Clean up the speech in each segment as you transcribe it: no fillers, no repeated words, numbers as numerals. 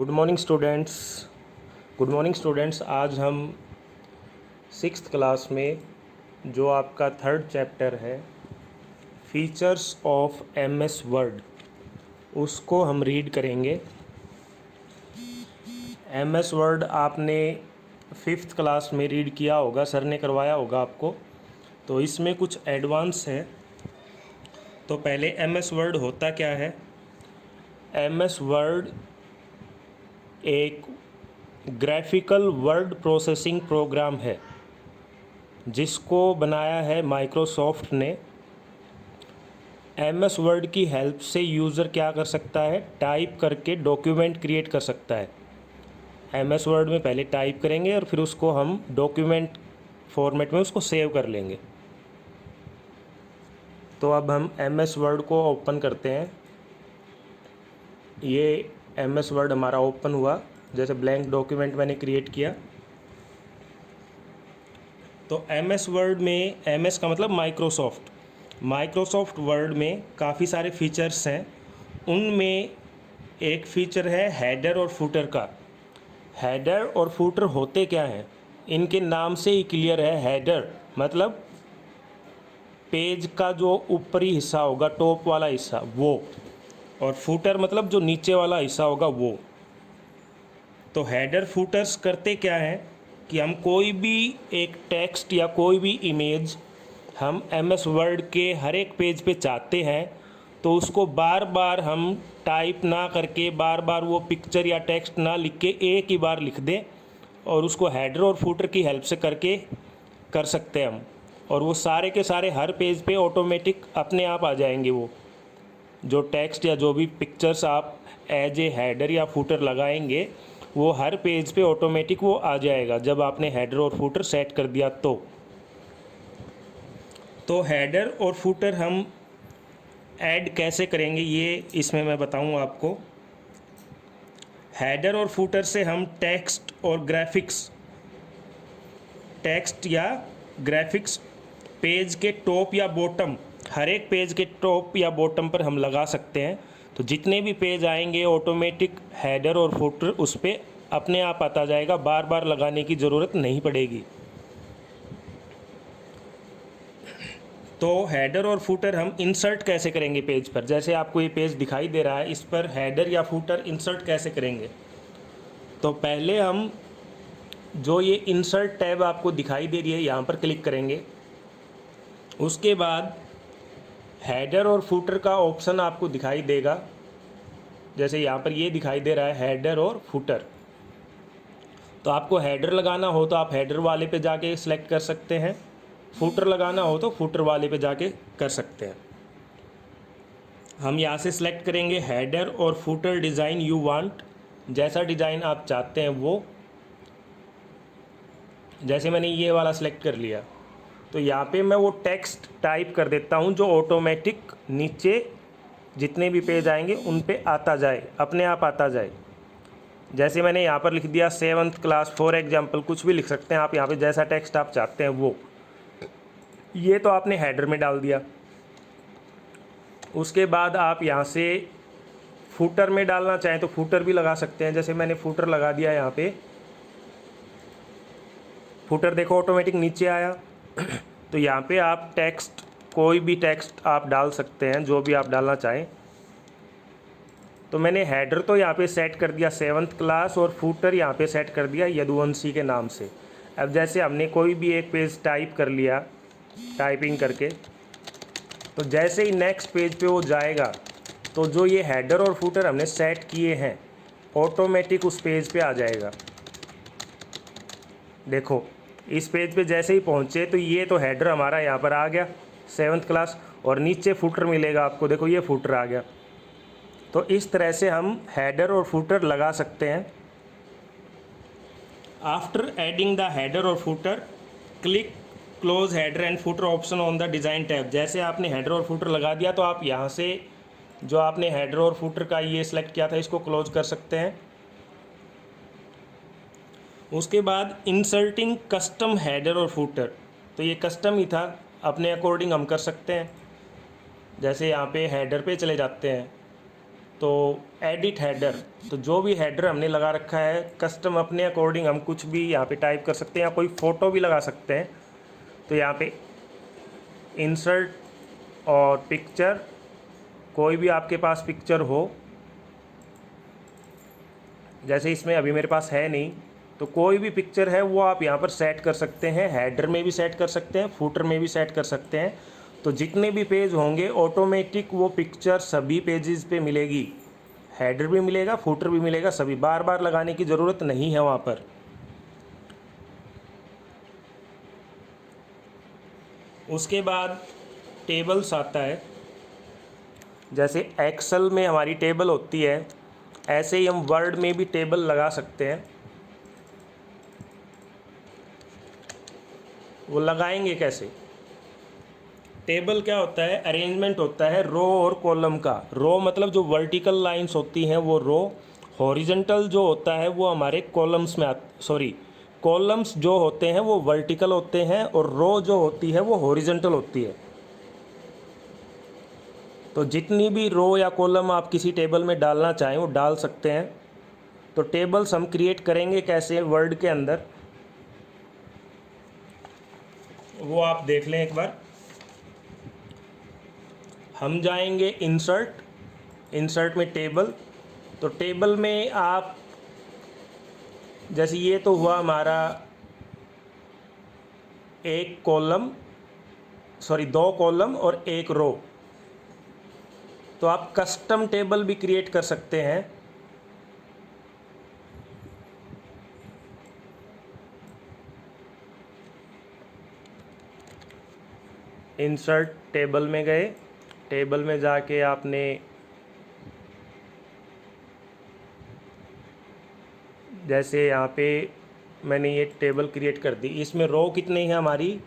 Good morning students. आज हम sixth class में जो आपका थर्ड चैप्टर है फीचर्स ऑफ एमएस वर्ड उसको हम रीड करेंगे। एमएस वर्ड आपने फिफ्थ क्लास में रीड किया होगा, सर ने करवाया होगा आपको। तो इसमें कुछ एडवांस है। तो पहले एमएस वर्ड होता क्या है। एमएस वर्ड एक ग्राफिकल वर्ड प्रोसेसिंग प्रोग्राम है जिसको बनाया है माइक्रोसॉफ्ट ने। एमएस वर्ड की हेल्प से यूज़र क्या कर सकता है, टाइप करके डॉक्यूमेंट क्रिएट कर सकता है। एमएस वर्ड में पहले टाइप करेंगे और फिर उसको हम डॉक्यूमेंट फॉर्मेट में उसको सेव कर लेंगे। तो अब हम एमएस वर्ड को ओपन करते हैं। ये एमएस वर्ड हमारा ओपन हुआ, जैसे ब्लैंक डॉक्यूमेंट मैंने क्रिएट किया। तो एमएस वर्ड में, एमएस का मतलब माइक्रोसॉफ्ट वर्ड में काफ़ी सारे फीचर्स हैं। उनमें एक फ़ीचर है हेडर और फुटर का। हेडर और फुटर होते क्या हैं, इनके नाम से ही क्लियर है। हेडर मतलब पेज का जो ऊपरी हिस्सा होगा, टॉप वाला हिस्सा, वो, और फुटर मतलब जो नीचे वाला हिस्सा होगा वो। तो हेडर फुटर्स करते क्या हैं कि हम कोई भी एक टेक्स्ट या कोई भी इमेज हम एमएस वर्ड के हर एक पेज पे चाहते हैं, तो उसको बार बार हम टाइप ना करके, बार बार वो पिक्चर या टेक्स्ट ना लिख के एक ही बार लिख दें, और उसको हेडर और फुटर की हेल्प से करके कर सकते हैं हम। और वो सारे के सारे हर पेज पे ऑटोमेटिक अपने आप आ जाएंगे। वो जो टेक्स्ट या जो भी पिक्चर्स आप एज ए हेडर या फुटर लगाएंगे, वो हर पेज पे ऑटोमेटिक वो आ जाएगा जब आपने हेडर और फुटर सेट कर दिया। तो हेडर और फुटर हम ऐड कैसे करेंगे ये इसमें मैं बताऊँ आपको। हेडर और फुटर से हम टेक्स्ट या ग्राफिक्स पेज के टॉप या बॉटम, हर एक पेज के टॉप या बॉटम पर हम लगा सकते हैं। तो जितने भी पेज आएंगे ऑटोमेटिक हेडर और फुटर उस पर अपने आप आता जाएगा, बार बार लगाने की ज़रूरत नहीं पड़ेगी। तो हेडर और फुटर हम इंसर्ट कैसे करेंगे पेज पर। जैसे आपको ये पेज दिखाई दे रहा है, इस पर हेडर या फुटर इंसर्ट कैसे करेंगे। तो पहले हम जो ये इंसर्ट टैब आपको दिखाई दे रही है, यहाँ पर क्लिक करेंगे। उसके बाद हेडर और फुटर का ऑप्शन आपको दिखाई देगा, जैसे यहाँ पर ये दिखाई दे रहा है हेडर और फुटर। तो आपको हेडर लगाना हो तो आप हेडर वाले पे जाके सिलेक्ट कर सकते हैं, फुटर लगाना हो तो फुटर वाले पे जाके कर सकते हैं। हम यहाँ से सिलेक्ट करेंगे हेडर और फुटर डिज़ाइन यू वांट, जैसा डिज़ाइन आप चाहते हैं वो। जैसे मैंने ये वाला सिलेक्ट कर लिया, तो यहाँ पे मैं वो टेक्स्ट टाइप कर देता हूँ जो ऑटोमेटिक नीचे जितने भी पेज आएंगे उन पे आता जाए, अपने आप आता जाए। जैसे मैंने यहाँ पर लिख दिया 7th क्लास फॉर एग्जाम्पल, कुछ भी लिख सकते हैं आप यहाँ पे, जैसा टेक्स्ट आप चाहते हैं वो। ये तो आपने हेडर में डाल दिया। उसके बाद आप यहाँ से फुटर में डालना चाहें तो फुटर भी लगा सकते हैं। जैसे मैंने फुटर लगा दिया यहाँ पे, फुटर देखो ऑटोमेटिक नीचे आया। तो यहाँ पे आप टेक्स्ट, कोई भी टेक्स्ट आप डाल सकते हैं, जो भी आप डालना चाहें। तो मैंने हेडर तो यहाँ पे सेट कर दिया 7th क्लास, और फुटर यहाँ पे सेट कर दिया यदुवंशी के नाम से। अब जैसे हमने कोई भी एक पेज टाइप कर लिया टाइपिंग करके, तो जैसे ही नेक्स्ट पेज पे वो जाएगा, तो जो ये हेडर और फुटर हमने सेट किए हैं ऑटोमेटिक उस पेज पे आ जाएगा। देखो इस पेज पे जैसे ही पहुँचे तो ये तो हेडर हमारा यहाँ पर आ गया 7th क्लास, और नीचे फुटर मिलेगा आपको, देखो ये फुटर आ गया। तो इस तरह से हम हेडर और फुटर लगा सकते हैं। आफ्टर एडिंग द हेडर और footer, click close header and footer option on the design tab. जैसे आपने हेडर और फुटर लगा दिया तो आप यहाँ से जो आपने हेडर और फुटर का ये सिलेक्ट किया था इसको क्लोज कर सकते हैं। उसके बाद इंसर्टिंग कस्टम हेडर और फुटर, तो ये कस्टम ही था, अपने अकॉर्डिंग हम कर सकते हैं। जैसे यहाँ पे हेडर पे चले जाते हैं, तो एडिट हेडर, तो जो भी हेडर हमने लगा रखा है कस्टम अपने अकॉर्डिंग हम कुछ भी यहाँ पे टाइप कर सकते हैं, या कोई फ़ोटो भी लगा सकते हैं। तो यहाँ पे इंसर्ट और पिक्चर, कोई भी आपके पास पिक्चर हो, जैसे इसमें अभी मेरे पास है नहीं, तो कोई भी पिक्चर है वो आप यहाँ पर सेट कर सकते हैं। हेडर में भी सेट कर सकते हैं, फुटर में भी सेट कर सकते हैं। तो जितने भी पेज होंगे ऑटोमेटिक वो पिक्चर सभी पेजेस पे मिलेगी, हेडर भी मिलेगा, फुटर भी मिलेगा, सभी, बार बार लगाने की ज़रूरत नहीं है वहाँ पर। उसके बाद टेबल्स आता है, जैसे एक्सेल में हमारी टेबल होती है, ऐसे ही हम वर्ड में भी टेबल लगा सकते हैं। वो लगाएंगे कैसे? टेबल क्या होता है? अरेंजमेंट होता है रो और कॉलम का। रो मतलब जो वर्टिकल लाइंस होती हैं वो रो, हॉरिजेंटल जो होता है वो हमारे कॉलम्स में कॉलम्स जो होते हैं वो वर्टिकल होते हैं, और रो जो होती है वो हॉरिजेंटल होती है। तो जितनी भी रो या कॉलम आप किसी टेबल में डालना चाहें वो डाल सकते हैं। तो टेबल्स हम क्रिएट करेंगे कैसे वर्ड के अंदर, वो आप देख लें एक बार। हम जाएंगे इंसर्ट में टेबल। तो टेबल में आप, जैसे ये तो हुआ हमारा एक कॉलम, दो कॉलम और एक रो। तो आप कस्टम टेबल भी क्रिएट कर सकते हैं। इंसर्ट टेबल में गए, टेबल में जाके आपने जैसे यहाँ पे मैंने ये टेबल क्रिएट कर दी। इसमें रो कितने हैं हमारी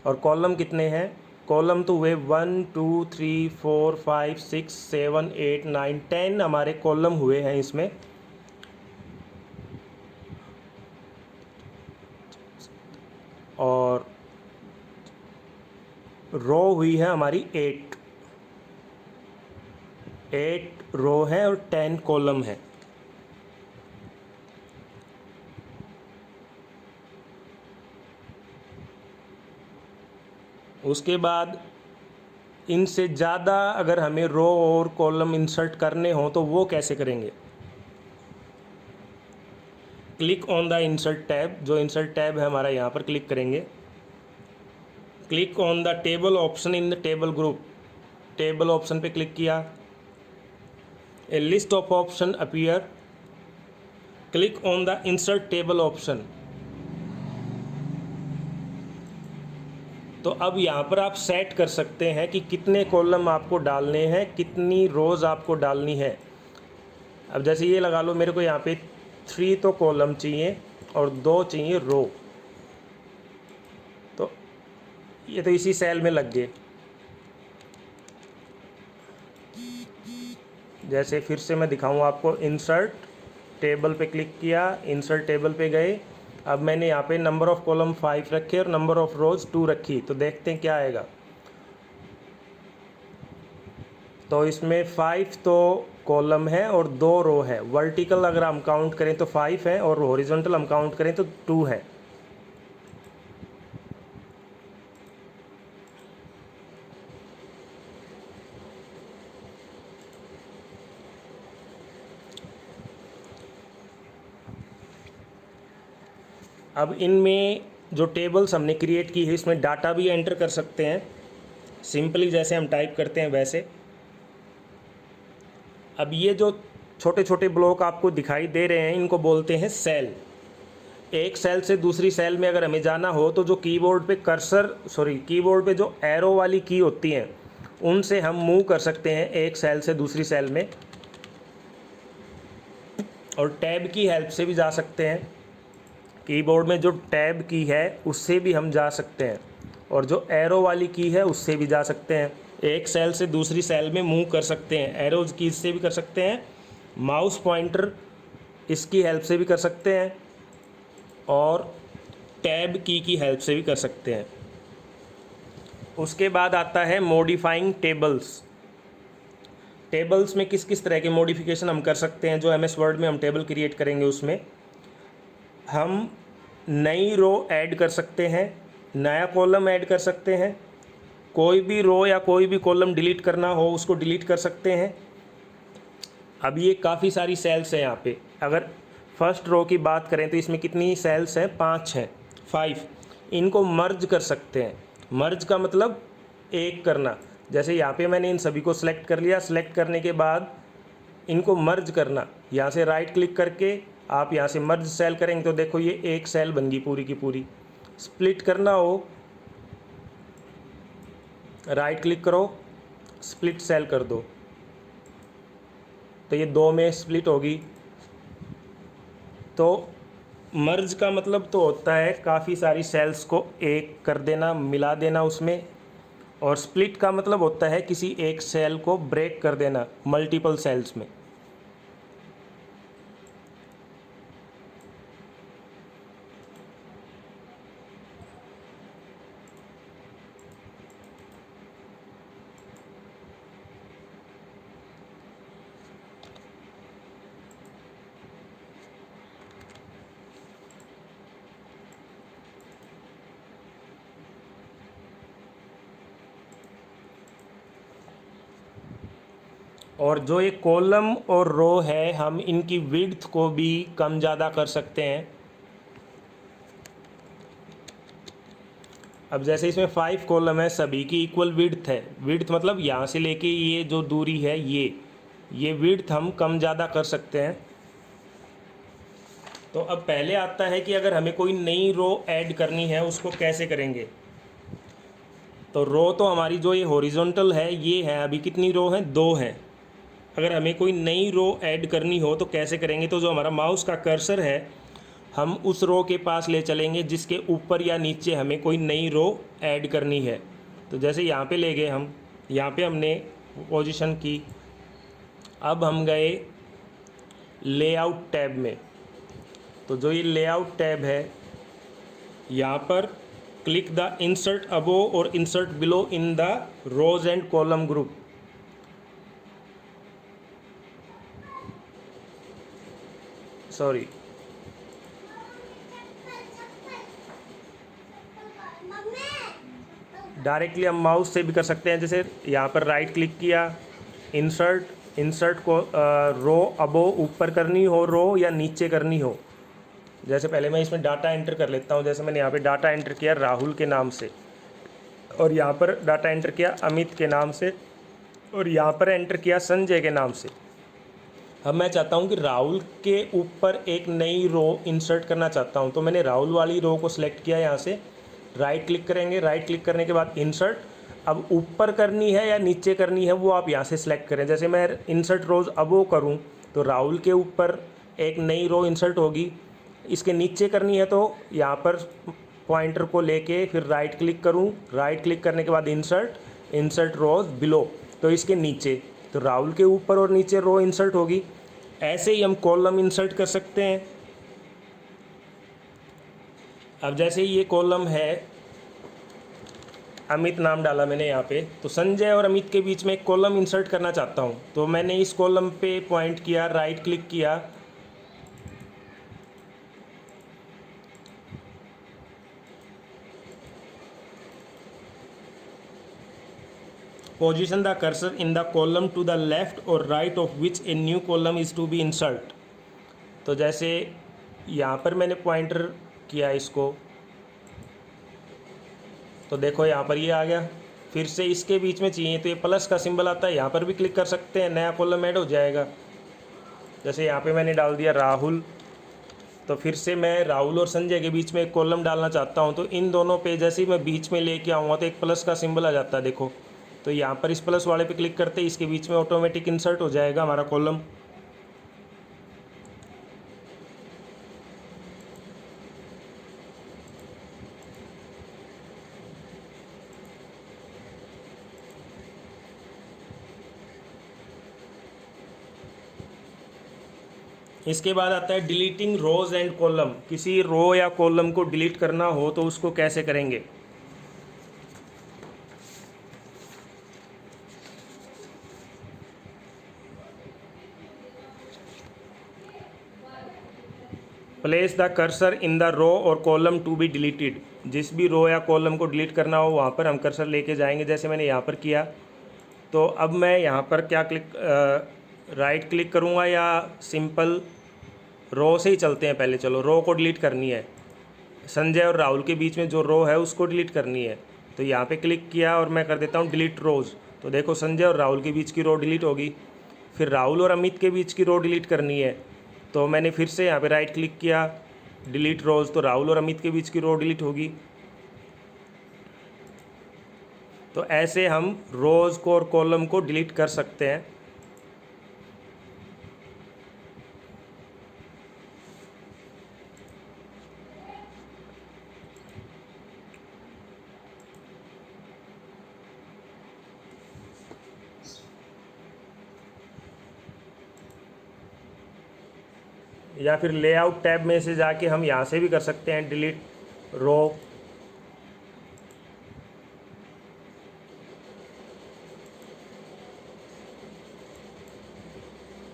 और कॉलम कितने हैं? कॉलम तो हुए 1 2 3 4 5 6 7 8 9 10 हमारे कॉलम हुए हैं इसमें। और रो हुई है हमारी 8 रो है और 10 कॉलम है। उसके बाद इनसे ज़्यादा अगर हमें रो और कॉलम इंसर्ट करने हों तो वो कैसे करेंगे? Click on the insert tab, जो इंसर्ट टैब है हमारा यहाँ पर क्लिक करेंगे। Click on the table option in the table group, table option पे क्लिक किया, a list of option appear, click on the insert table option. तो अब यहाँ पर आप सेट कर सकते हैं कि कितने कॉलम आपको डालने हैं, कितनी रोज़ आपको डालनी है। अब जैसे ये लगा लो, मेरे को यहाँ पे 3 तो कॉलम चाहिए और 2 चाहिए रो। तो ये तो इसी सेल में लग गए। जैसे फिर से मैं दिखाऊँ आपको, इंसर्ट टेबल पे क्लिक किया, इंसर्ट टेबल पे गए। अब मैंने यहाँ पे नंबर ऑफ़ कॉलम 5 रखे और नंबर ऑफ़ रोज़ 2 रखी। तो देखते हैं क्या आएगा। तो इसमें 5 तो कॉलम है और 2 रो है। वर्टिकल अगर हम काउंट करें तो 5 है और हॉरिजॉन्टल हम काउंट करें तो 2 है। अब इनमें जो टेबल्स हमने क्रिएट की है इसमें डाटा भी एंटर कर सकते हैं, सिंपली जैसे हम टाइप करते हैं वैसे। अब ये जो छोटे छोटे ब्लॉक आपको दिखाई दे रहे हैं इनको बोलते हैं सेल। एक सेल से दूसरी सेल में अगर हमें जाना हो तो जो कीबोर्ड पे कीबोर्ड पे जो एरो वाली की होती हैं उनसे हम मूव कर सकते हैं एक सेल से दूसरी सेल में, और टैब की हेल्प से भी जा सकते हैं। कीबोर्ड में जो टैब की है उससे भी हम जा सकते हैं, और जो एरो वाली की है उससे भी जा सकते हैं। एक सेल से दूसरी सेल में मूव कर सकते हैं, एरोज की से भी कर सकते हैं, माउस पॉइंटर इसकी हेल्प से भी कर सकते हैं, और टैब की हेल्प से भी कर सकते हैं। उसके बाद आता है मॉडिफाइंग टेबल्स। टेबल्स में किस किस तरह के मॉडिफिकेशन हम कर सकते हैं। जो MS वर्ड में हम टेबल क्रिएट करेंगे उसमें हम नई रो ऐड कर सकते हैं, नया कॉलम ऐड कर सकते हैं, कोई भी रो या कोई भी कॉलम डिलीट करना हो उसको डिलीट कर सकते हैं। अब ये काफ़ी सारी सेल्स हैं यहाँ पे। अगर फर्स्ट रो की बात करें तो इसमें कितनी सेल्स हैं, 5 हैं, 5। इनको मर्ज कर सकते हैं। मर्ज का मतलब एक करना। जैसे यहाँ पे मैंने इन सभी को सिलेक्ट कर लिया। सिलेक्ट करने के बाद इनको मर्ज करना, यहाँ से राइट क्लिक करके आप यहाँ से मर्ज सेल करेंगे तो देखो ये एक सेल बन गई पूरी की पूरी। स्प्लिट करना हो, राइट क्लिक करो, स्प्लिट सेल कर दो तो ये 2 में स्प्लिट होगी। तो मर्ज का मतलब तो होता है काफ़ी सारी सेल्स को एक कर देना, मिला देना उसमें। और स्प्लिट का मतलब होता है किसी एक सेल को ब्रेक कर देना मल्टीपल सेल्स में। और जो ये कॉलम और रो है हम इनकी विड्थ को भी कम ज़्यादा कर सकते हैं। अब जैसे इसमें 5 कॉलम है, सभी की इक्वल विड्थ है। विड्थ मतलब यहाँ से लेके ये जो दूरी है ये विड्थ हम कम ज़्यादा कर सकते हैं। तो अब पहले आता है कि अगर हमें कोई नई रो ऐड करनी है उसको कैसे करेंगे। तो रो तो हमारी जो ये हॉरिजॉन्टल है ये है, अभी कितनी रो हैं, 2 हैं। अगर हमें कोई नई रो ऐड करनी हो तो कैसे करेंगे। तो जो हमारा माउस का कर्सर है हम उस रो के पास ले चलेंगे जिसके ऊपर या नीचे हमें कोई नई रो ऐड करनी है। तो जैसे यहाँ पे ले गए हम, यहाँ पे हमने पोजीशन की। अब हम गए लेआउट टैब में। तो जो ये लेआउट टैब है यहाँ पर क्लिक द इंसर्ट अबोव और insert below in the rows and column group. Sorry, directly हम माउस से भी कर सकते हैं। जैसे यहाँ पर राइट क्लिक किया, इंसर्ट को रो अबोव ऊपर करनी हो रो या नीचे करनी हो। जैसे पहले मैं इसमें डाटा एंटर कर लेता हूँ। जैसे मैंने यहाँ पे डाटा एंटर किया राहुल के नाम से, और यहाँ पर डाटा एंटर किया अमित के नाम से, और यहाँ पर एंटर किया संजय के नाम से। अब मैं चाहता हूँ कि राहुल के ऊपर एक नई रो इंसर्ट करना चाहता हूँ। तो मैंने राहुल वाली रो को सिलेक्ट किया, यहाँ से राइट क्लिक करेंगे। राइट क्लिक करने के बाद इंसर्ट, अब ऊपर करनी है या नीचे करनी है वो आप यहाँ से सिलेक्ट करें। जैसे मैं इंसर्ट रोज अबो करूँ तो राहुल के ऊपर एक नई रो इंसर्ट होगी। इसके नीचे करनी है तो यहाँ पर पॉइंटर को लेके फिर राइट क्लिक करूँ। राइट क्लिक करने के बाद इंसर्ट रोज बिलो, तो इसके नीचे, तो राहुल के ऊपर और नीचे रो इंसर्ट होगी। ऐसे ही हम कॉलम इंसर्ट कर सकते हैं। अब जैसे ये कॉलम है, अमित नाम डाला मैंने यहाँ पे, तो संजय और अमित के बीच में एक कॉलम इंसर्ट करना चाहता हूँ। तो मैंने इस कॉलम पे पॉइंट किया, राइट क्लिक किया, position the cursor in the column to the left or right of which a new column is to be insert। तो जैसे यहाँ पर मैंने पॉइंटर किया इसको, तो देखो यहाँ पर ये आ गया। फिर से इसके बीच में चाहिए तो ये प्लस का सिंबल आता है, यहाँ पर भी क्लिक कर सकते हैं, नया कॉलम ऐड हो जाएगा। जैसे यहाँ पे मैंने डाल दिया राहुल, तो फिर से मैं राहुल और संजय के बीच में एक कॉलम डालना चाहता हूँ। तो इन दोनों पे जैसे ही मैं बीच में लेके आऊँगा तो एक प्लस का सिंबल आ जाता है, देखो। तो यहाँ पर इस प्लस वाले पे क्लिक करते ही इसके बीच में ऑटोमेटिक इंसर्ट हो जाएगा हमारा कॉलम। इसके बाद आता है डिलीटिंग रोज एंड कॉलम। किसी रो या कॉलम को डिलीट करना हो तो उसको कैसे करेंगे। Place the cursor in the row और कॉलम टू बी डिलीटेड। जिस भी रो या कॉलम को डिलीट करना हो वहाँ पर हम कर्सर लेके जाएंगे, जैसे मैंने यहाँ पर किया। तो अब मैं यहाँ पर क्या राइट क्लिक करूँगा या सिंपल रो से ही चलते हैं पहले। चलो, रो को डिलीट करनी है, संजय और राहुल के बीच में जो रो है उसको डिलीट करनी है। तो यहाँ पे क्लिक किया और मैं कर देता हूँ डिलीट रोज़। तो देखो, संजय और राहुल के बीच की रो डिलीट होगी। फिर राहुल और अमित के बीच की रो डिलीट करनी है, तो मैंने फिर से यहाँ पे राइट क्लिक किया, डिलीट रोज़। तो राहुल और अमित के बीच की रो डिलीट होगी। तो ऐसे हम रोज़ को और कॉलम को डिलीट कर सकते हैं। या फिर लेआउट टैब में से जाके हम यहाँ से भी कर सकते हैं डिलीट रो।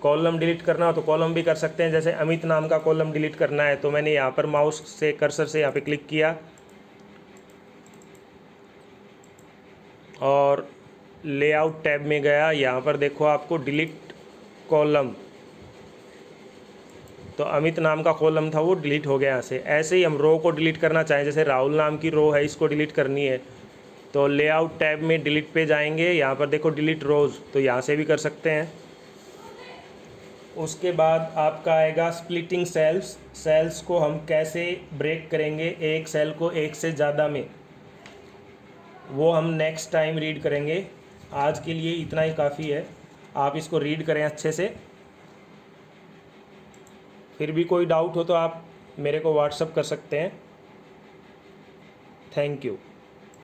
कॉलम डिलीट करना हो तो कॉलम भी कर सकते हैं। जैसे अमित नाम का कॉलम डिलीट करना है, तो मैंने यहाँ पर माउस से कर्सर से यहाँ पे क्लिक किया और लेआउट टैब में गया। यहाँ पर देखो आपको डिलीट कॉलम, तो अमित नाम का कॉलम था वो डिलीट हो गया यहाँ से। ऐसे ही हम रो को डिलीट करना चाहें, जैसे राहुल नाम की रो है, इसको डिलीट करनी है, तो लेआउट टैब में डिलीट पे जाएंगे। यहाँ पर देखो डिलीट रोज़, तो यहाँ से भी कर सकते हैं। उसके बाद आपका आएगा स्प्लिटिंग सेल्स। सेल्स को हम कैसे ब्रेक करेंगे एक सेल को एक से ज़्यादा में, वो हम नेक्स्ट टाइम रीड करेंगे। आज के लिए इतना ही काफ़ी है। आप इसको रीड करें अच्छे से। फिर भी कोई डाउट हो तो आप मेरे को व्हाट्सअप कर सकते हैं। Thank you.